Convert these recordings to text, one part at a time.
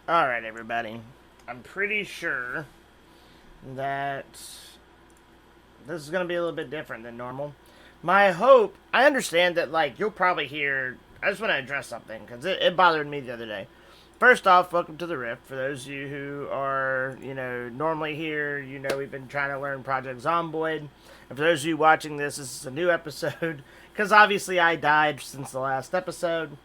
Alright, everybody. I'm pretty sure that this is going to be a little bit different than normal. My hope, I understand that, like, you'll probably hear. I just want to address something because it bothered me the other day. First off, welcome to the Rift. For those of you who are, normally here, we've been trying to learn Project Zomboid. And for those of you watching this, this is a new episode because obviously I died since the last episode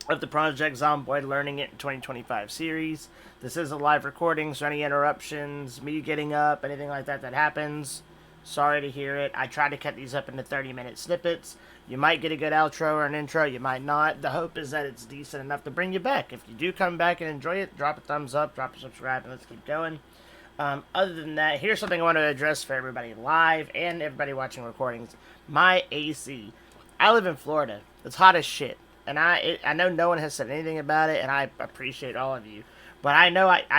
of the Project Zomboid Learning It in 2025 series. This is a live recording, so any interruptions, me getting up, anything like that that happens, sorry to hear it. I try to cut these up into 30-minute snippets. You might get a good outro or an intro, you might not. The hope is that it's decent enough to bring you back. If you do come back and enjoy it, drop a thumbs up, drop a subscribe, and let's keep going. Other than that, here's something I want to address for everybody live and everybody watching recordings. My AC. I live in Florida. It's hot as shit. And I know no one has said anything about it, and I appreciate all of you. But I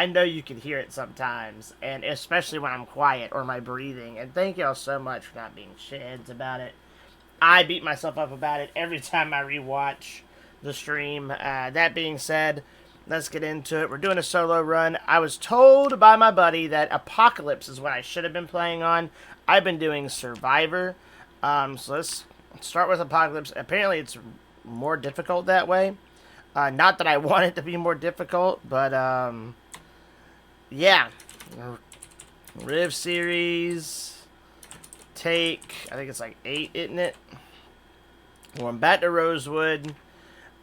know you can hear it sometimes, and especially when I'm quiet or my breathing. And thank y'all so much for not being shitheads about it. I beat myself up about it every time I rewatch the stream. That being said, let's get into it. We're doing a solo run. I was told by my buddy that Apocalypse is what I should have been playing on. I've been doing Survivor. So let's start with Apocalypse. Apparently it's more difficult that way. Not that I want it to be more difficult, but yeah. Riv series. I think it's like 8, isn't it? Going back to Rosewood.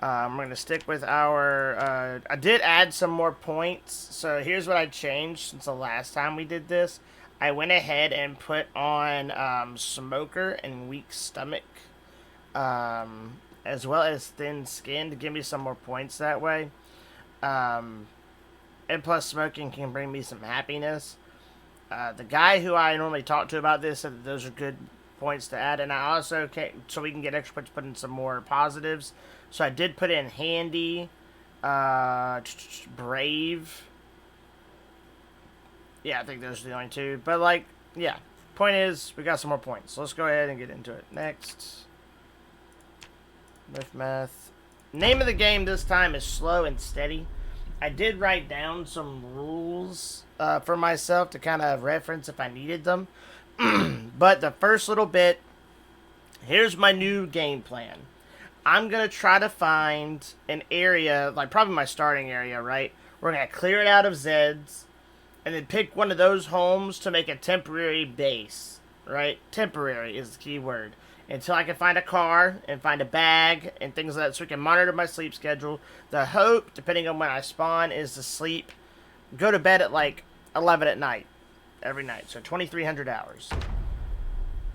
We're going to stick with our... I did add some more points. So here's what I changed since the last time we did this. I went ahead and put on Smoker and Weak Stomach. As well as Thin Skin to give me some more points that way. And plus smoking can bring me some happiness. The guy who I normally talk to about this said that those are good points to add. And I also, so we can get extra points, put in some more positives. So I did put in Handy, Brave. Yeah, I think those are the only two. But like, yeah. Point is, we got some more points. So let's go ahead and get into it. Next. Math. Name of the game this time is Slow and Steady. I did write down some rules for myself to kind of reference if I needed them. But the first little bit, here's my new game plan. I'm going to try to find an area, like probably my starting area, right? We're going to clear it out of Zeds and then pick one of those homes to make a temporary base, right? Temporary is the key word. Until I can find a car and find a bag and things like that so we can monitor my sleep schedule. The hope, depending on when I spawn, is to sleep, go to bed at like 11 at night, every night. So 2,300 hours.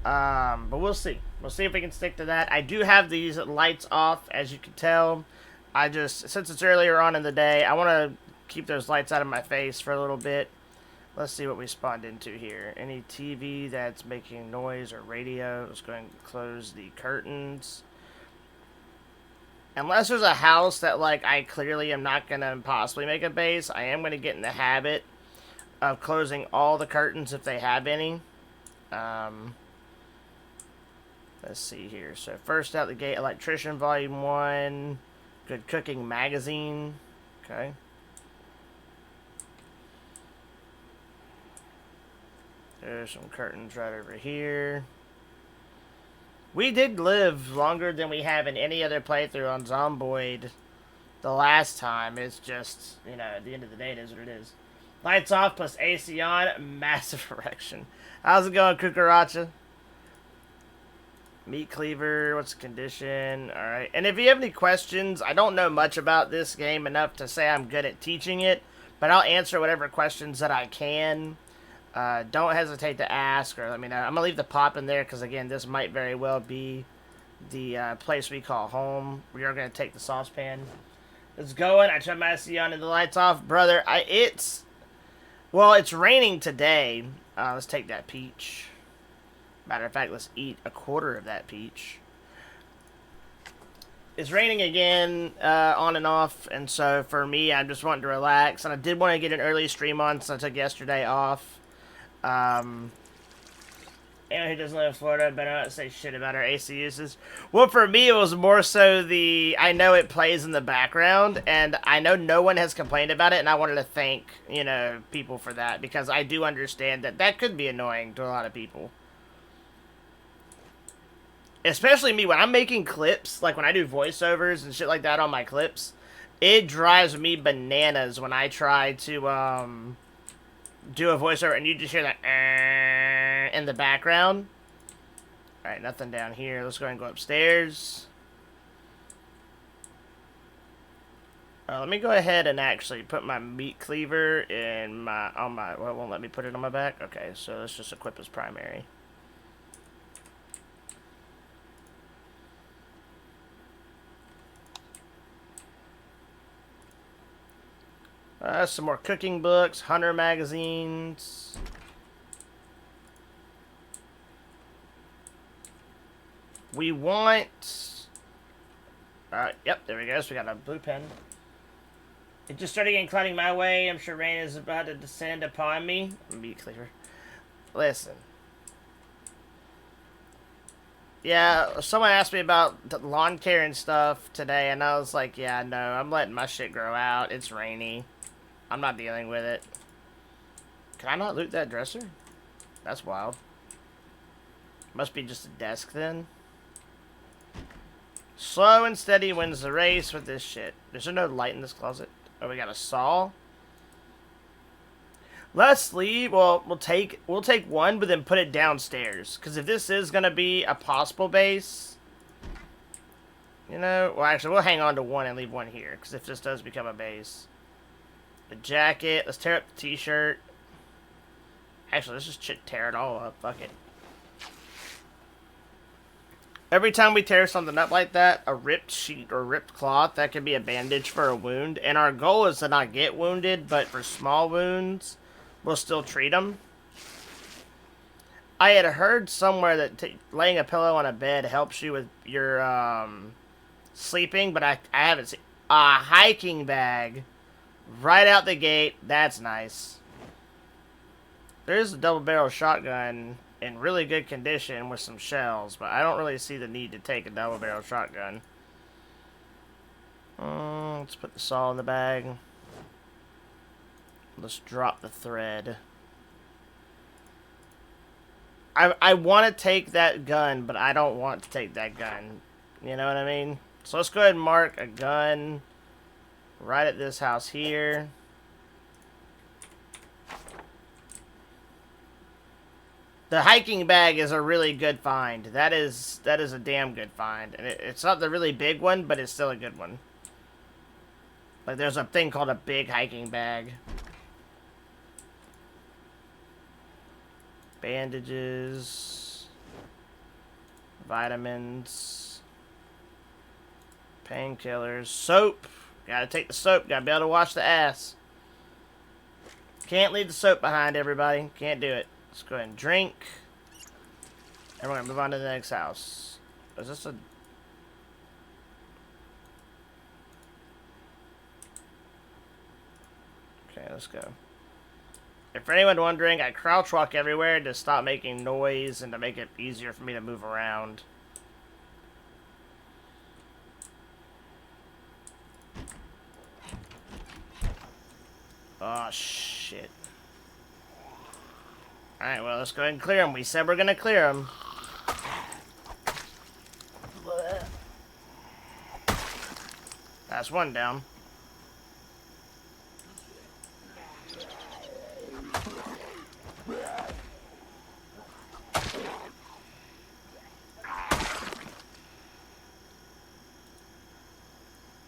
But we'll see. We'll see if we can stick to that. I do have these lights off, as you can tell. Since it's earlier on in the day, I want to keep those lights out of my face for a little bit. Let's see what we spawned into here. Any TV that's making noise or radio. Let's go ahead and close the curtains. Unless there's a house that, like, I clearly am not going to possibly make a base, I am going to get in the habit of closing all the curtains if they have any. Let's see here. So, first out the gate, Electrician Volume 1. Good Cooking Magazine. Okay. There's some curtains right over here. We did live longer than we have in any other playthrough on Zomboid the last time. It's just, at the end of the day, it is what it is. Lights off plus AC on. Massive erection. How's it going, Cucaracha? Meat cleaver. What's the condition? Alright. And if you have any questions, I don't know much about this game enough to say I'm good at teaching it. But I'll answer whatever questions that I can. Don't hesitate to ask or let me know. I'm going to leave the pop in there because, again, this might very well be the place we call home. We are going to take the saucepan. It's going. I turned my AC on and the lights off. Brother, it's raining today. Let's take that peach. Matter of fact, let's eat a quarter of that peach. It's raining again, on and off, and so for me, I'm just wanting to relax. And I did want to get an early stream on since I took yesterday off. And Anyone who doesn't live in Florida better not say shit about our AC uses. Well, for me, it was more so I know it plays in the background, and I know no one has complained about it, and I wanted to thank, people for that, because I do understand that could be annoying to a lot of people. Especially me, when I'm making clips, like when I do voiceovers and shit like that on my clips, it drives me bananas when I try to, do a voiceover and you just hear that in the background. Alright, nothing down here. Let's go ahead and go upstairs. Let me go ahead and actually put my meat cleaver in well, it won't let me put it on my back. Okay, so let's just equip as primary. Some more cooking books, hunter magazines. We want... yep, there we go. So we got a blue pen. It just started getting cloudy my way. I'm sure rain is about to descend upon me. Meat cleaver. Listen. Yeah, someone asked me about the lawn care and stuff today, and I was like, yeah, no, I'm letting my shit grow out. It's rainy. I'm not dealing with it. Can I not loot that dresser? That's wild. Must be just a desk then. Slow and steady wins the race with this shit. Is there no light in this closet? Oh, we got a saw. Let's leave. Well, we'll take one, but then put it downstairs. Because if this is gonna be a possible base, well, actually, we'll hang on to one and leave one here. Because if this does become a base. The jacket. Let's tear up the t-shirt. Actually, let's just tear it all up. Fuck it. Every time we tear something up like that, a ripped sheet or ripped cloth, that could be a bandage for a wound. And our goal is to not get wounded, but for small wounds, we'll still treat them. I had heard somewhere that laying a pillow on a bed helps you with your sleeping, but I haven't seen a hiking bag. Right out the gate. That's nice. There's a double-barrel shotgun in really good condition with some shells, but I don't really see the need to take a double-barrel shotgun. Let's put the saw in the bag. Let's drop the thread. I want to take that gun, but I don't want to take that gun. You know what I mean? So let's go ahead and mark a gun right at this house here. The hiking bag is a really good find. That is a damn good find. And it's not the really big one, but it's still a good one. Like, there's a thing called a big hiking bag. Bandages. Vitamins. Painkillers. Soap. Gotta take the soap. Gotta be able to wash the ass. Can't leave the soap behind, everybody. Can't do it. Let's go ahead and drink. And we're gonna move on to the next house. Is this a... Okay, let's go. If for anyone wondering, I crouch walk everywhere to stop making noise and to make it easier for me to move around. Oh, shit. Alright, well, let's go ahead and clear them. We said we're gonna clear them. That's one down.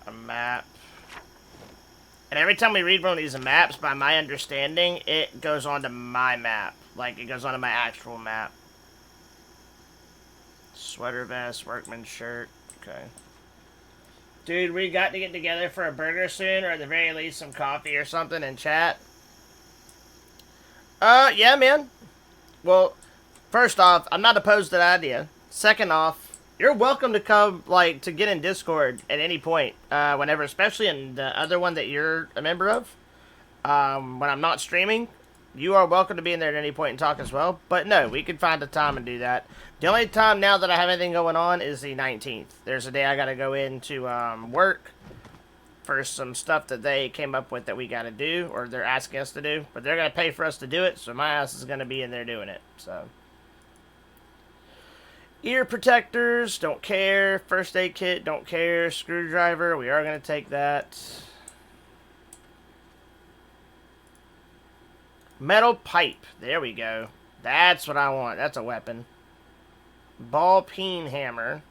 A map. And every time we read one of these maps, by my understanding, it goes onto my map. Like, it goes onto my actual map. Sweater vest, workman's shirt. Okay. Dude, we got to get together for a burger soon, or at the very least some coffee or something and chat. Yeah, man. Well, first off, I'm not opposed to the idea. Second off, you're welcome to come, like, to get in Discord at any point, whenever, especially in the other one that you're a member of. When I'm not streaming, you are welcome to be in there at any point and talk as well. But no, we can find a time and do that. The only time now that I have anything going on is the 19th. There's a day I got to go into work for some stuff that they came up with that we got to do, or they're asking us to do. But they're going to pay for us to do it, so my ass is going to be in there doing it. So, ear protectors, don't care. First aid kit, don't care. Screwdriver, we are going to take that. Metal pipe. There we go. That's what I want. That's a weapon. Ball peen hammer.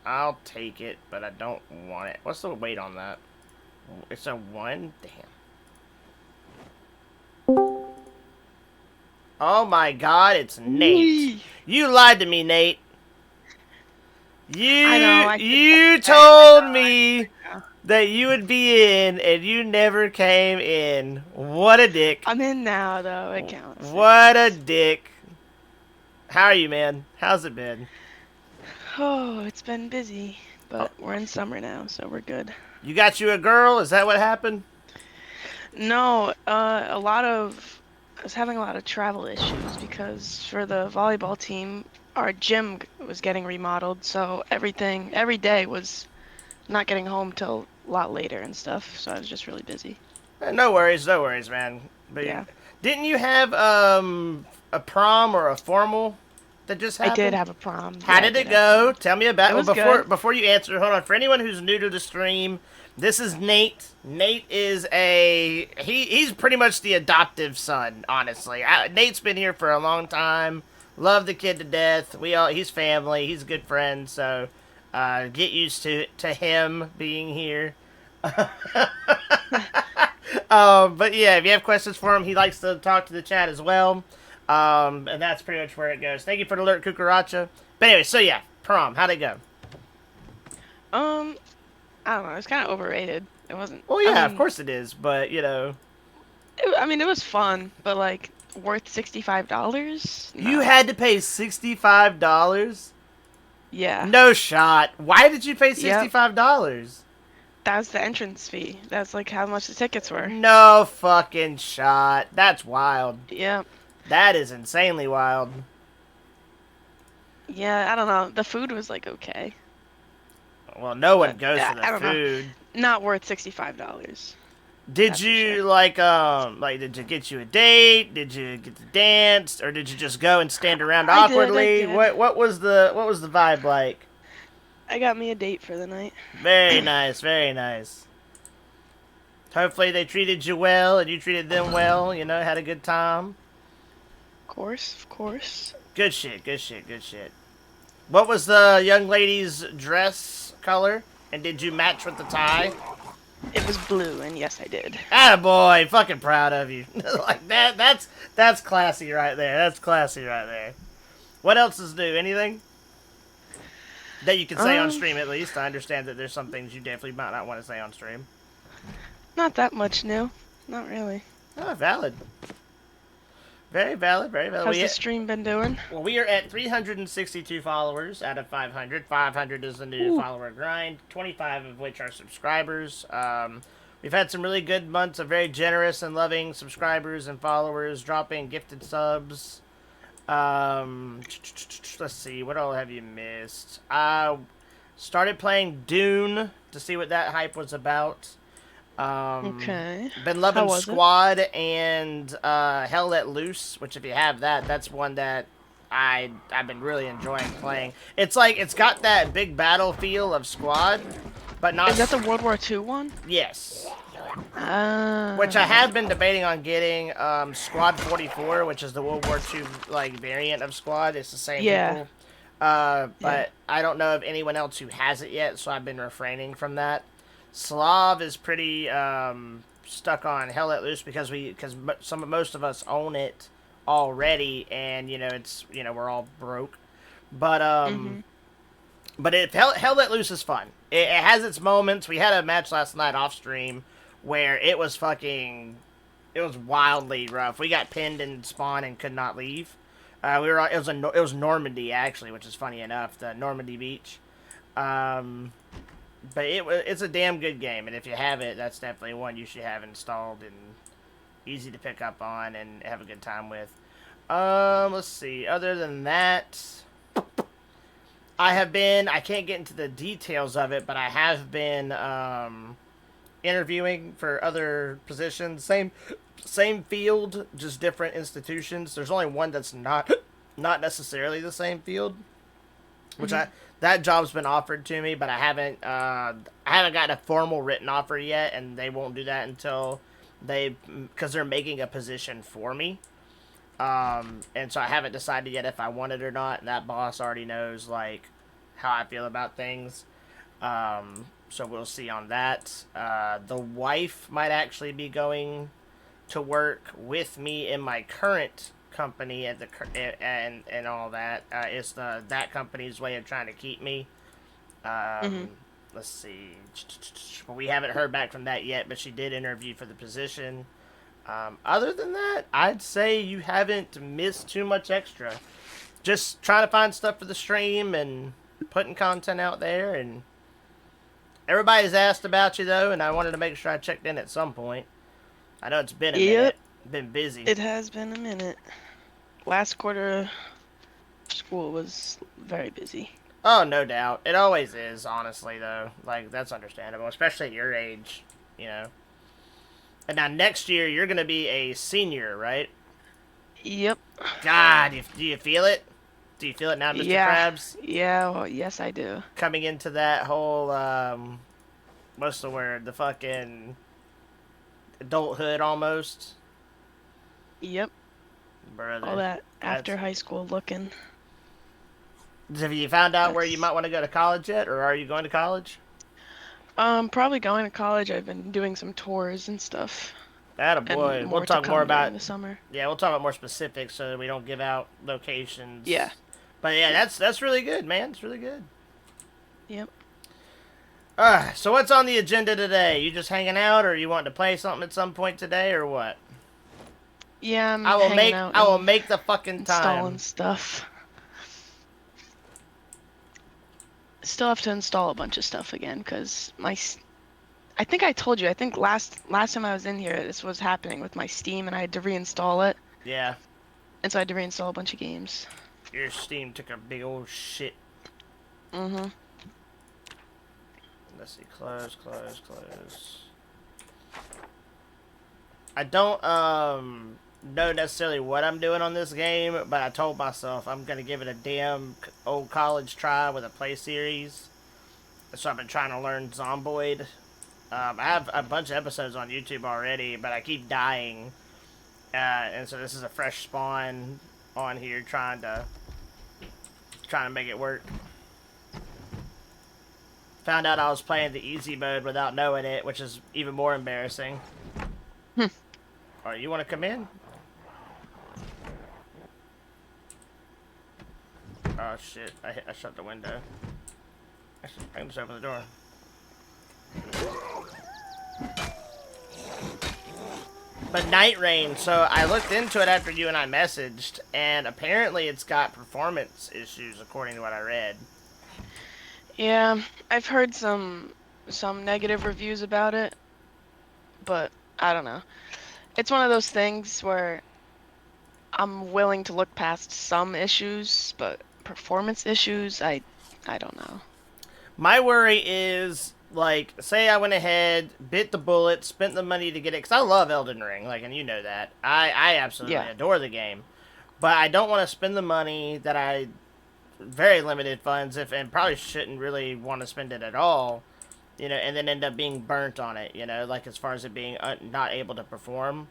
I'll take it, but I don't want it. What's the weight on that? It's a 1? Damn. Oh my god, it's Nate. You lied to me, Nate. You told me that you would be in, and you never came in. What a dick. I'm in now, though. It counts. What a dick. How are you, man? How's it been? Oh, it's been busy, but we're in summer now, so we're good. You got you a girl? Is that what happened? No, I was having a lot of travel issues because for the volleyball team, our gym was getting remodeled, so every day was not getting home till a lot later and stuff, so I was just really busy. No worries, man. But Yeah. didn't you have a prom or a formal that just I happened? did have a prom. How did it go? Tell me about it. Was before good. you answer. Hold on. For anyone who's new to the stream, this is Nate. Nate is he's pretty much the adoptive son. Honestly, Nate's been here for a long time. Love the kid to death. He's family. He's a good friend. So get used to him being here. But yeah, if you have questions for him, he likes to talk to the chat as well. And that's pretty much where it goes. Thank you for the alert, Cucaracha. But anyway, so yeah, prom. How'd it go? I don't know. It's kind of overrated. It wasn't. Well, yeah, of course it is. But you know, it was fun, but like worth $65? No. you had to pay $65. Yeah. No shot. Why did you pay $65? That was the entrance fee. That's like how much the tickets were. No fucking shot. That's wild. Yeah. That is insanely wild. Yeah, I don't know. The food was like okay. Well, no one goes for the food. Not worth $65. Did you did you get you a date? Did you get to dance, or did you just go and stand around awkwardly? I did. What was the vibe like? I got me a date for the night. Very nice, very nice. Hopefully they treated you well and you treated them well. You know, had a good time. Of course. Good shit. What was the young lady's dress color? And did you match with the tie? It was blue, and yes, I did. Attaboy, fucking proud of you. Like that's classy right there. What else is new? Anything that you can say on stream at least? I understand that there's some things you definitely might not want to say on stream. Not that much new. Not really. Oh, valid. Very valid. How's the stream been doing? Well, we are at 362 followers out of 500. 500 is the new follower grind, 25 of which are subscribers. We've had some really good months of very generous and loving subscribers and followers dropping gifted subs. Let's see, what all have you missed? Started playing Dune to see what that hype was about. Okay. Been loving Squad and Hell Let Loose, which if you have that, that's one that I've been really enjoying playing. It's like it's got that big battle feel of Squad, but not. Is that the World War II one? Yes. Which I have been debating on getting Squad 44, which is the World War II like variant of Squad. It's the same people. But I don't know of anyone else who has it yet, so I've been refraining from that. Slav is pretty stuck on Hell Let Loose because most of us own it already, and we're all broke. But Hell Let Loose is fun. It has its moments. We had a match last night off stream where it was wildly rough. We got pinned in spawn and could not leave. It was Normandy actually, which is funny enough, the Normandy beach. But it's a damn good game, and if you have it, that's definitely one you should have installed easy to pick up on and have a good time with. Let's see. Other than that, I can't get into the details of it, but I have been interviewing for other positions. Same field, just different institutions. There's only one that's not necessarily the same field, which Mm-hmm. that job's been offered to me, but I haven't gotten a formal written offer yet, and they won't do that until because they're making a position for me. And so I haven't decided yet if I want it or not. And that boss already knows like how I feel about things. So we'll see on that. The wife might actually be going to work with me in my current company at the and all that. It's that company's way of trying to keep me. Mm-hmm. Let's see. We haven't heard back from that yet, but she did interview for the position. Other than that, I'd say you haven't missed too much extra. Just trying to find stuff for the stream and putting content out there. And everybody's asked about you though, and I wanted to make sure I checked in at some point. I know it's been a Yep, minute, been busy. it has been a minute. Last quarter school was very busy. Oh, no doubt, it always is. Honestly, though, like that's understandable, especially at your age, you know. And now next year you're gonna be a senior, right? Yep. God, do you feel it? Do you feel it now, Mr. Yeah. Krabs? Yeah, well, yes, I do. Coming into that whole what's the word? The fucking adulthood almost, Yep. All brother. that That's. after high school looking. Have you found out where you That's might want to go to college yet, or are you going to college? probably going to college. I've been doing some tours and stuff, That a and boy. We'll more to talk more come about. during the summer. Yeah, we'll talk about more specifics so that we don't give out Yeah. locations. But yeah, Yeah. that's really good, man. It's really good. Yep. So what's on the agenda today? You just hanging out, or you want to play something at some point today, or what? Yeah, I'm hanging out I will and make the fucking installing time. stuff. Still have to install a bunch of stuff again because I think I told you. I think last time I was in here, this was happening with my Steam, and I had to reinstall it, Yeah, and so I had to reinstall a bunch of games. your Steam took a big old shit. Mm-hmm. Let's see, close. I don't know necessarily what I'm doing on this game, but I told myself I'm gonna give it a damn old college try with a play series. So I've been trying to learn Zomboid. I have a bunch of episodes on YouTube already, but I keep dying, and so this is a fresh spawn on here trying to make it work. Found out I was playing the easy mode without knowing it, which is even more embarrassing. Hmm. Alright, you want to come in? Oh shit, I shut the window. I can just open the door. But Night Rain, so I looked into it after you and I messaged, and apparently it's got performance issues according to what I read. Yeah, I've heard some negative reviews about it, but I don't know. It's one of those things where I'm willing to look past some issues, but performance issues, I don't know. My worry is, like, say I went ahead, bit the bullet, spent the money to get it, because I love Elden Ring, like, and you know that. I absolutely Yeah, adore the game. But I don't want to spend the money that I, very limited funds, if and probably shouldn't really want to spend it at all, and then end up being burnt on it, like as far as it being not able to perform.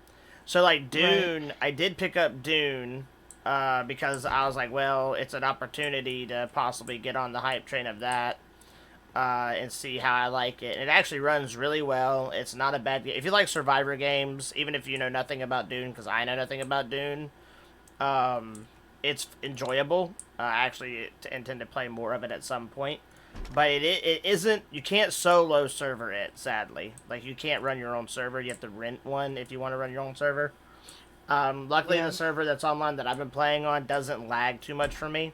So, like, right. Dune, I did pick up Dune, because I was like, well, it's an opportunity to possibly get on the hype train of that, and see how I like it. And it actually runs really well. It's not a bad game. If you like Survivor games, even if you know nothing about Dune, because I know nothing about Dune, it's enjoyable. I actually intend to play more of it at some point. But it isn't. You can't solo server it. Sadly, like you can't run your own server. You have to rent one if you want to run your own server. Luckily, the Yeah. server that's online that I've been playing on doesn't lag too much for me.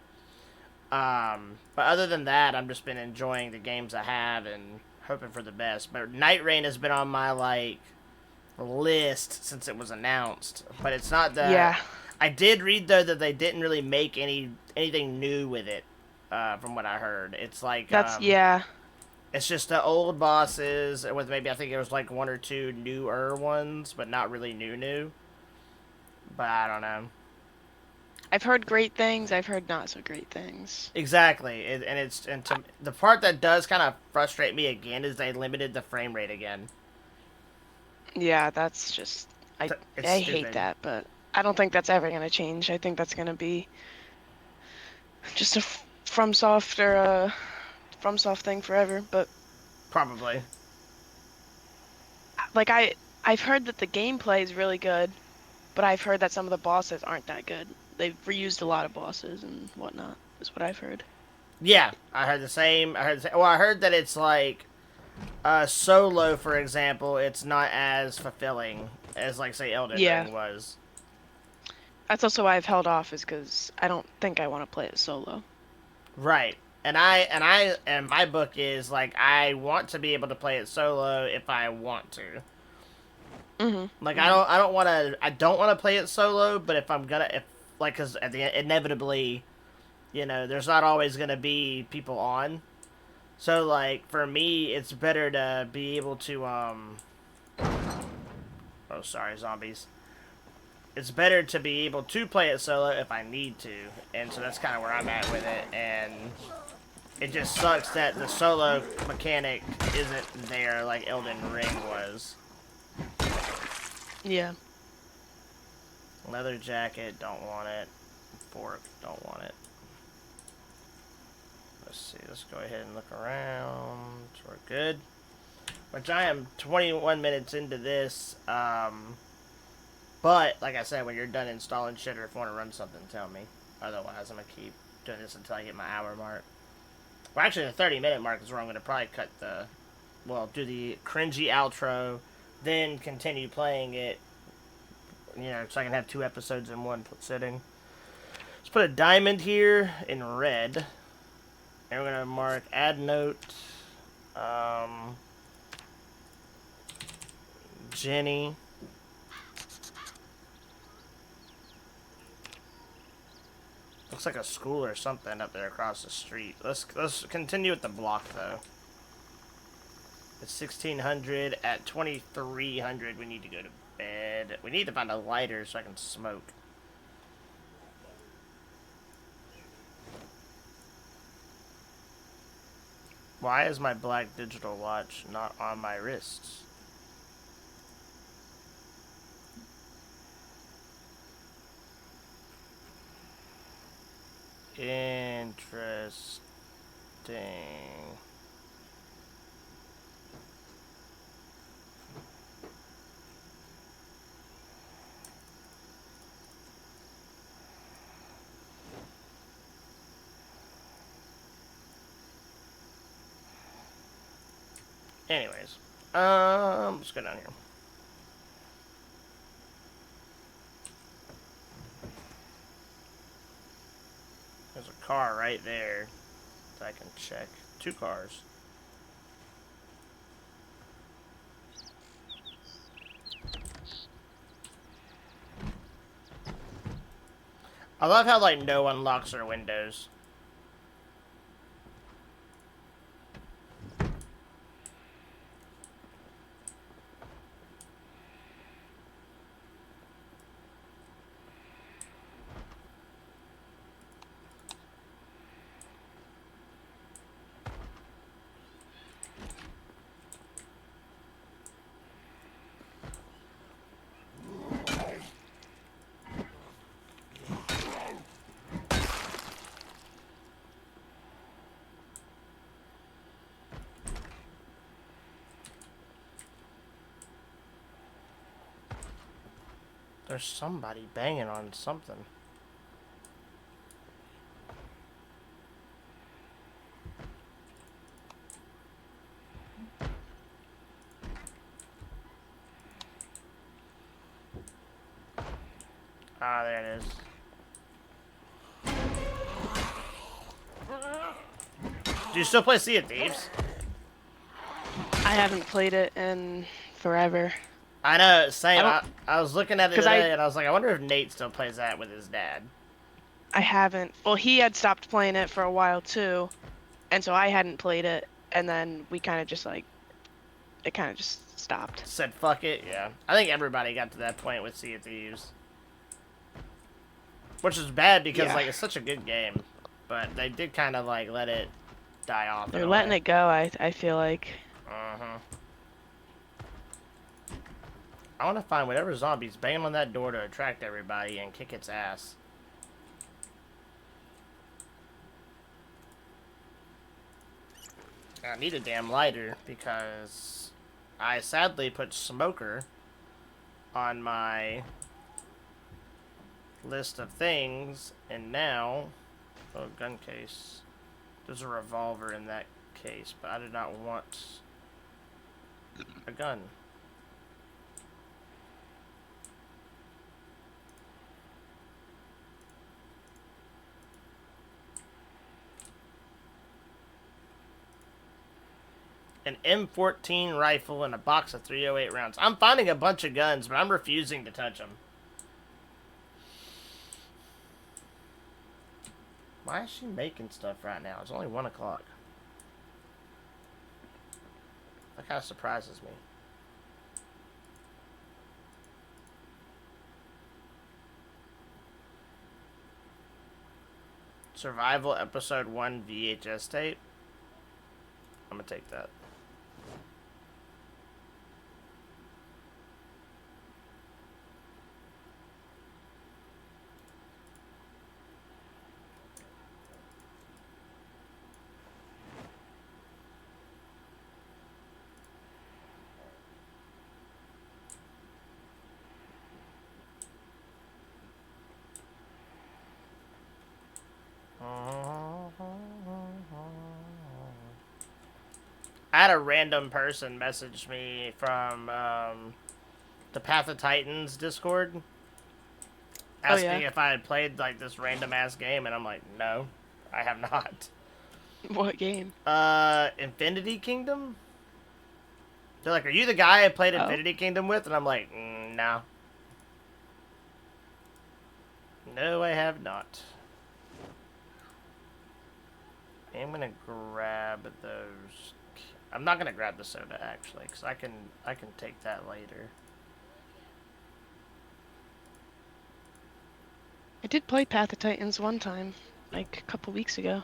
But other than that, I've just been enjoying the games I have and hoping for the best. But Night Rain has been on my like list since it was announced, but it's not the. Yeah, I did read though that they didn't really make anything new with it. From what I heard, it's like yeah. it's just the old bosses with maybe I think it was like one or two newer ones, but not really new. But I don't know. I've heard great things. I've heard not so great things. Exactly, the part that does kind of frustrate me again is they limited the frame rate again. Yeah, that's just It's I hate stupid. that, but I don't think that's ever gonna change. I think that's gonna be just a FromSoft or a FromSoft thing forever. But Probably. like I've heard that the gameplay is really good, but I've heard that some of the bosses aren't that good. They've reused a lot of bosses and whatnot, is what I've heard. Yeah, I heard the same. Well, I heard that it's like solo, for example. It's not as fulfilling as like say Elden Yeah, Ring was. that's also why I've held off, is because I don't think I want to play it solo. Right. And my book is like I want to be able to play it solo if I want to. Mhm. Like Mhm. I don't want to play it solo, but if I'm gonna if like cuz at the inevitably, there's not always going to be people on. So like for me it's better to be able to oh sorry, zombies. It's better to be able to play it solo if I need to. And so that's kind of where I'm at with it, and it just sucks that the solo mechanic isn't there like Elden Ring was. Yeah. Leather jacket, don't want it. Fork, don't want it. Let's see, let's go ahead and look around. We're good. Which I am 21 minutes into this. But, like I said, when you're done installing shit or if you want to run something, tell me. Otherwise, I'm going to keep doing this until I get my hour mark. Well, actually, the 30-minute mark is where I'm going to probably do the cringy outro, then continue playing it, so I can have 2 episodes in one sitting. Let's put a diamond here in red. And we're going to mark add note, Jenny. Looks like a school or something up there across the street. Let's continue with the block though. It's 1600. At 2300, we need to go to bed. We need to find a lighter so I can smoke. Why is my black digital watch not on my wrists? Interesting. Anyways, let's go down here. There's a car right there that I can check. 2 cars. I love how like no one locks their windows. There's somebody banging on something. Ah, there it is. Do you still play Sea of Thieves? I haven't played it in forever. I know, I same. don't, I was looking at it because I today, and I was like, I wonder if Nate still plays that with his dad. I haven't. Well, he had stopped playing it for a while too, and so I hadn't played it, and then we kind of just like it kind of just stopped. Said fuck it, yeah. I think everybody got to that point with Sea of Thieves. Which is bad because, Yeah, like, it's such a good game. But they did kind of, like, let it die off in they're a letting way. it go. I feel like. Uh-huh. I want to find whatever zombie's banging on that door to attract everybody and kick its ass. I need a damn lighter because I sadly put smoker on my list of things, and now, oh, gun case. There's a revolver in that case, but I did not want a gun. An M14 rifle and a box of 308 rounds. I'm finding a bunch of guns, but I'm refusing to touch them. Why is she making stuff right now? It's only 1 o'clock. That kind of surprises me. Survival Episode 1 VHS tape. I'm gonna take that. I had a random person message me from the Path of Titans Discord Oh asking yeah. if I had played like this random ass game, and I'm like, no, I have not. What game? Infinity Kingdom? They're like, are you the guy I played Oh. Infinity Kingdom with? And I'm like, no. No, I have not. I'm gonna grab those. I'm not gonna grab the soda actually, because I can take that later. I did play Path of Titans one time, like a couple weeks ago.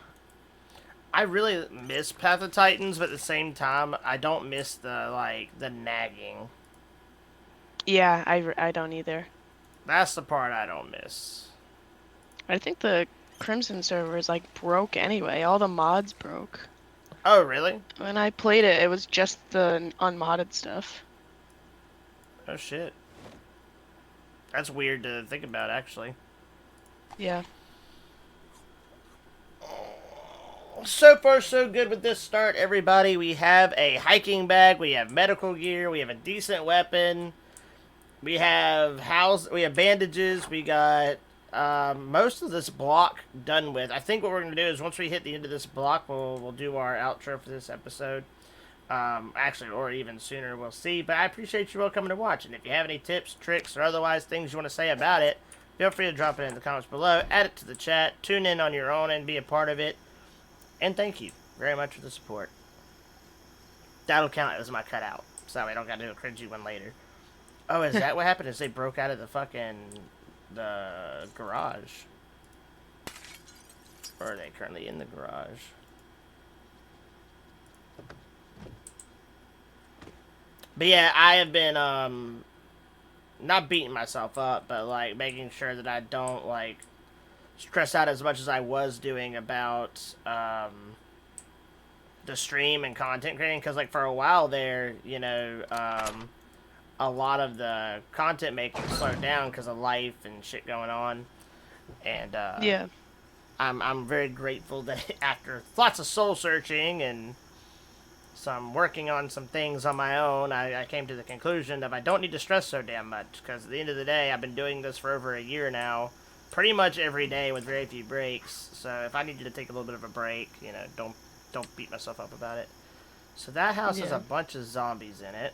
I really miss Path of Titans, but at the same time, I don't miss the nagging. Yeah, I don't either. That's the part I don't miss. I think the Crimson server is like broke anyway. All the mods broke. Oh, really? When I played it, it was just the unmodded stuff. Oh shit. That's weird to think about, actually. Yeah. So far, so good with this start, everybody. We have a hiking bag, we have medical gear, we have a decent weapon, we have bandages, we got most of this block done with. I think what we're gonna do is once we hit the end of this block, we'll do our outro for this episode. Actually, or even sooner, we'll see. But I appreciate you all coming to watch, and if you have any tips, tricks, or otherwise things you want to say about it, feel free to drop it in the comments below. Add it to the chat. Tune in on your own and be a part of it. And thank you very much for the support. That'll count as my cutout, so I don't gotta do a cringy one later. Oh, is that what happened? Is they broke out of the garage? Or are they currently in the garage? But yeah, I have been not beating myself up, but like making sure that I don't like stress out as much as I was doing about the stream and content creating, because like for a while there, a lot of the content making slowed down because of life and shit going on, and Yeah. I'm very grateful that after lots of soul searching and some working on some things on my own, I came to the conclusion that I don't need to stress so damn much, because at the end of the day, I've been doing this for over a year now, pretty much every day with very few breaks. So if I need you to take a little bit of a break, don't beat myself up about it. So that house has Yeah. a bunch of zombies in it.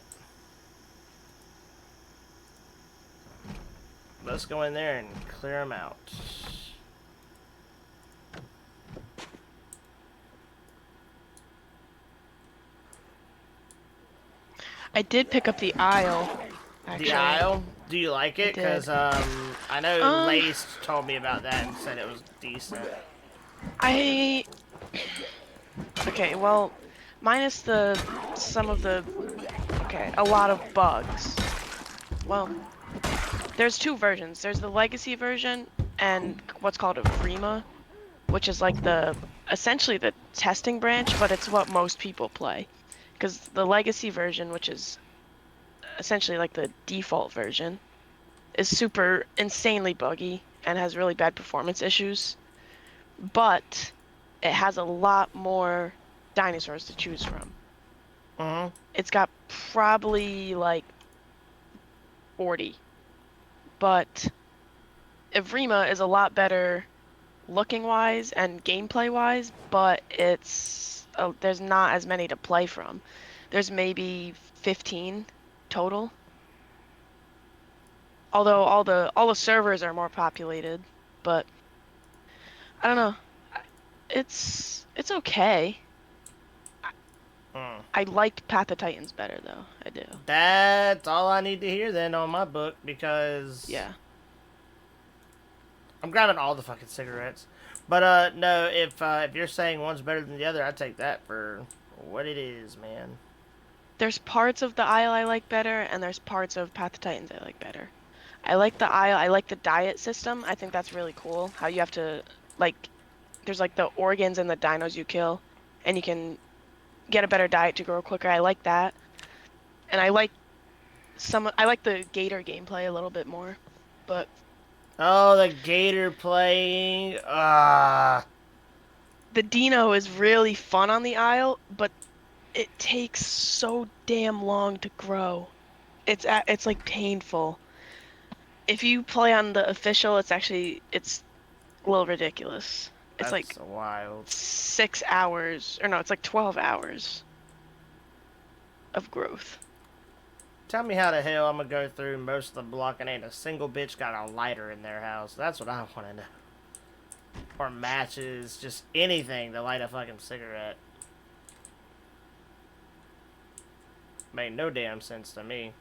let's go in there and clear them out. I did pick up the aisle, The actually. Isle, do you like I it? did. Because I know Um, Lace told me about that and said it was decent. I okay, well, minus the some of the okay, a lot of bugs. Well, there's two versions. There's the legacy version and what's called a Vrima, which is like the essentially the testing branch, but it's what most people play. Because the legacy version, which is essentially like the default version, is super insanely buggy and has really bad performance issues. But it has a lot more dinosaurs to choose from. Mm-hmm. It's got probably like 40, but Evrima is a lot better looking wise and gameplay wise, but there's not as many to play from. There's maybe 15 total. Although all the servers are more populated, but I don't know. It's okay. I, Mm. I liked Path of Titans better though. I do. That's all I need to hear then on my book because Yeah. I'm grabbing all the fucking cigarettes. But no, if you're saying one's better than the other, I take that for what it is, man. There's parts of the Isle I like better, and there's parts of Path of Titans I like better. I like the Isle. I like the diet system. I think that's really cool. How you have to like there's like the organs and the dinos you kill, and you can get a better diet to grow quicker. I like that. And I like the Gator gameplay a little bit more. But Oh, the gator playing. the Dino is really fun on the Isle, but it takes so damn long to grow. It's like painful. If you play on the official, it's a little ridiculous. It's That's like wild. 6 hours, or no, it's like 12 hours of growth. Tell me how the hell I'm gonna go through most of the block and ain't a single bitch got a lighter in their house. That's what I want to know. Or matches, just anything to light a fucking cigarette. Made no damn sense to me.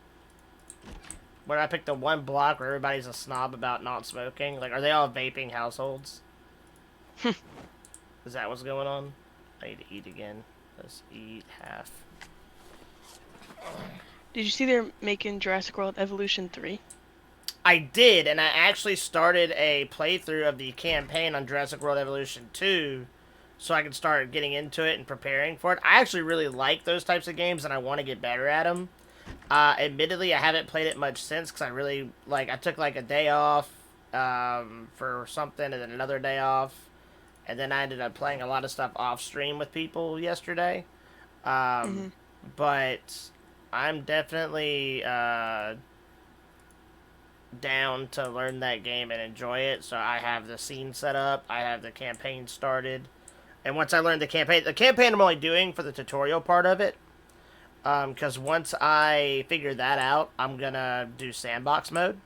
When I picked the one block where everybody's a snob about not smoking, like, are they all vaping households? Is that what's going on? I need to eat again. Let's eat half. Did you see they're making Jurassic World Evolution 3? I did, and I actually started a playthrough of the campaign on Jurassic World Evolution 2 so I can start getting into it and preparing for it. I actually really like those types of games, and I want to get better at them. Admittedly, I haven't played it much since because I really I took like a day off for something, and then another day off, and then I ended up playing a lot of stuff off stream with people yesterday. Um, Mm-hmm. but I'm definitely down to learn that game and enjoy it. So I have the scene set up, I have the campaign started, and once I learn the campaign I'm only doing for the tutorial part of it. Because once I figure that out, I'm gonna do sandbox mode.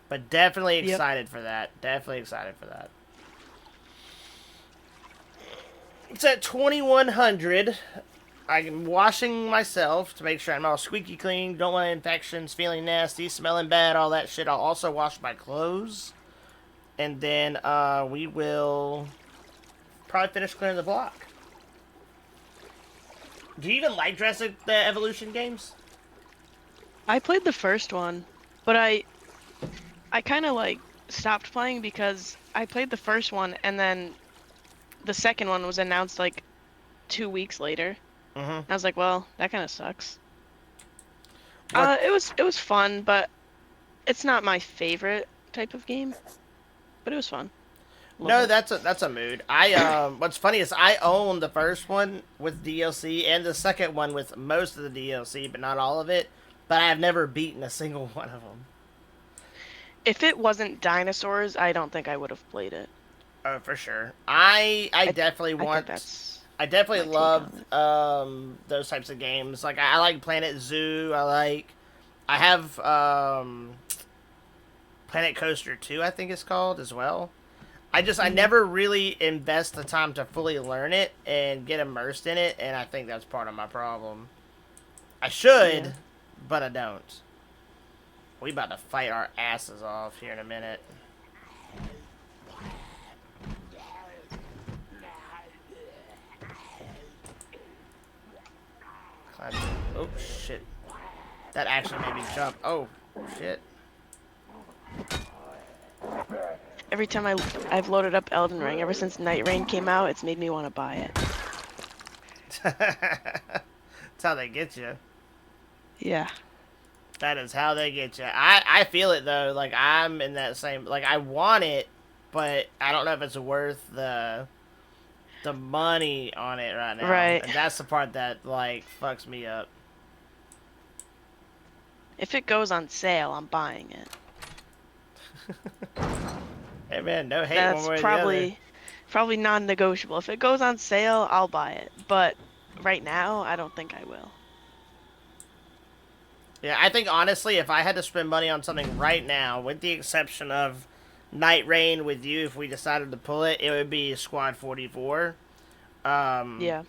But definitely Yep. excited for that. Definitely excited for that. It's at 2100. I'm washing myself to make sure I'm all squeaky clean. Don't want infections, feeling nasty, smelling bad, all that shit. I'll also wash my clothes. And then we will probably finish clearing the block. Do you even like Jurassic the Evolution games? I played the first one, but I kind of like stopped playing because I played the first one and then the second one was announced like 2 weeks later. Mm-hmm. I was like, well, that kind of sucks. What? It was fun, but it's not my favorite type of game. But it was fun. A little No, bit. that's a mood. I what's funny is I own the first one with DLC and the second one with most of the DLC, but not all of it. But I have never beaten a single one of them. If it wasn't dinosaurs, I don't think I would have played it. Oh, for sure. I I definitely I think want. that's I definitely my take love on it. those types of games. Like I like Planet Zoo. I have Planet Coaster 2, I think it's called as well. I Mm, never really invest the time to fully learn it and get immersed in it, and I think that's part of my problem. I yeah. should, but I don't. We about to fight our asses off here in a minute. Oh shit! That actually made me jump. Oh shit! Every time I've loaded up Elden Ring, ever since Night Rain came out, it's made me want to buy it. That's how they get you. Yeah. That is how they get you. I feel it though. Like I'm in that same. Like I want it, but I don't know if it's worth the money on it right now, Right. and that's the part that like fucks me up. If it goes on sale, I'm buying it. Hey man, no hate one That's way or the other. probably non-negotiable. If it goes on sale, I'll buy it. But right now, I don't think I will. Yeah, I think honestly, if I had to spend money on something right now, with the exception of Night Rain with you, if we decided to pull it, it would be Squad 44. Um, Yeah.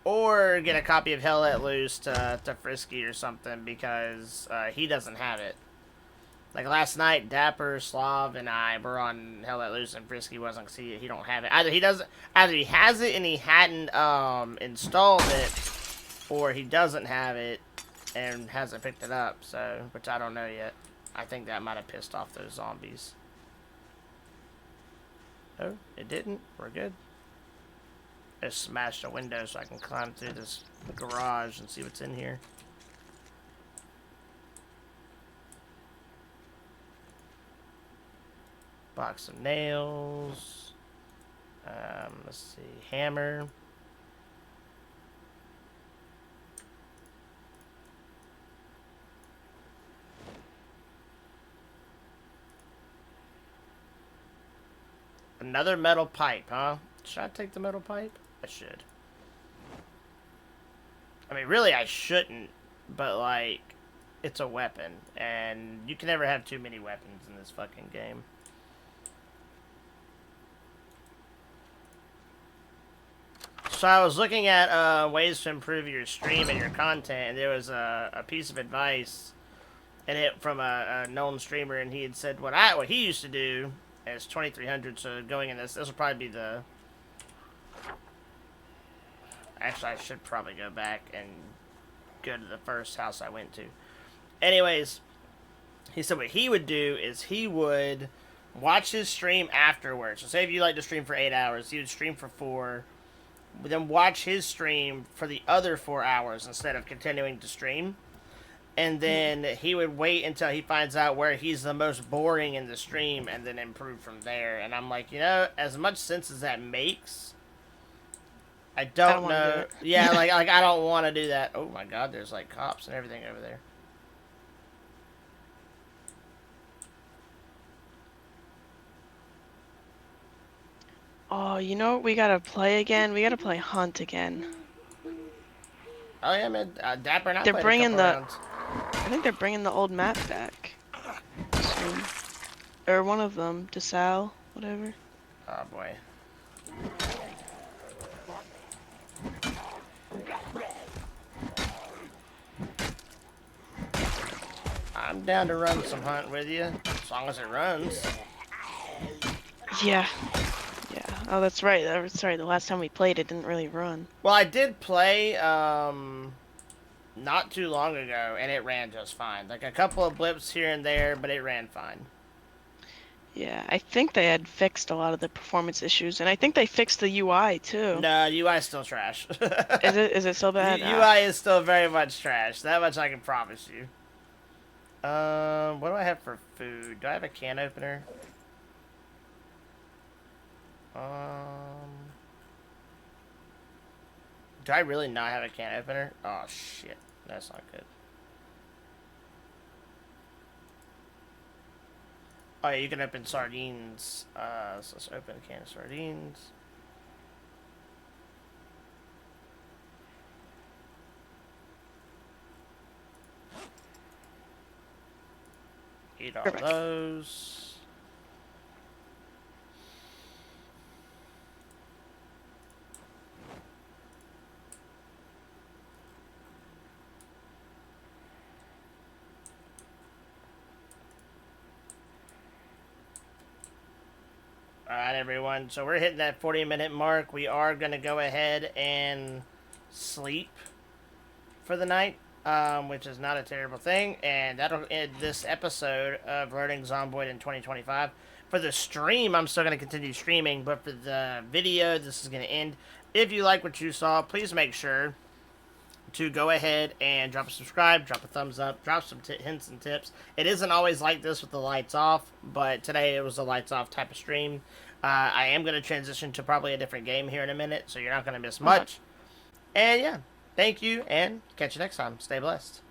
or get a copy of Hell Let Loose to Frisky or something because he doesn't have it. Like last night, Dapper, Slav, and I were on Hell Let Loose, and Frisky wasn't. Cause he don't have it. Either he has it and he hadn't installed it, or he doesn't have it and hasn't picked it up. So, which I don't know yet. I think that might have pissed off those zombies. Oh, it didn't. We're good. I just smashed a window so I can climb through this garage and see what's in here. Box of nails. Let's see. Hammer. Another metal pipe, huh? Should I take the metal pipe? I should. I mean, really, I shouldn't, but, like, it's a weapon, and you can never have too many weapons in this fucking game. So I was looking at ways to improve your stream and your content, and there was a piece of advice, and it from a known streamer, and he had said what he used to do is 2300. So going in this will probably be the. Actually, I should probably go back and go to the first house I went to. Anyways, he said what he would do is he would watch his stream afterwards. So say if you like to stream for 8 hours, he would stream for 4, then watch his stream for the other 4 hours instead of continuing to stream. And then he would wait until he finds out where he's the most boring in the stream and then improve from there. And I'm like, as much sense as that makes, I I don't don't want to do know. it. Yeah, like I don't want to do that. Oh my god, there's like cops and everything over there. Oh, you know what we gotta play again? We gotta play Hunt again. Oh yeah, man. Dapper and I They're played a bringing couple the, rounds. I think they're bringing the old map back soon. Or one of them, DeSalle, whatever. Oh boy. I'm down to run some Hunt with you, as long as it runs. Yeah. Yeah. Oh, that's right. Sorry, the last time we played, it didn't really run. Well, I did play not too long ago, and it ran just fine. Like a couple of blips here and there, but it ran fine. Yeah, I think they had fixed a lot of the performance issues, and I think they fixed the UI too. No, UI is still trash. Is it so bad? UI is still very much trash. That much I can promise you. What do I have for food? Do I have a can opener? Do I really not have a can opener? Oh shit, that's not good. Oh yeah, you can open sardines. So let's open a can of sardines. Eat delete all Perfect. those. Alright, everyone. So we're hitting that 40-minute mark. We are going to go ahead and sleep for the night, which is not a terrible thing. And that'll end this episode of Learning Zomboid in 2025. For the stream, I'm still going to continue streaming, but for the video, this is going to end. If you like what you saw, please make sure to go ahead and drop a subscribe, drop a thumbs up, drop some hints and tips. It isn't always like this with the lights off, but today it was a lights off type of stream. I am going to transition to probably a different game here in a minute, so you're not going to miss Okay. much. And yeah, thank you, and catch you next time. Stay blessed.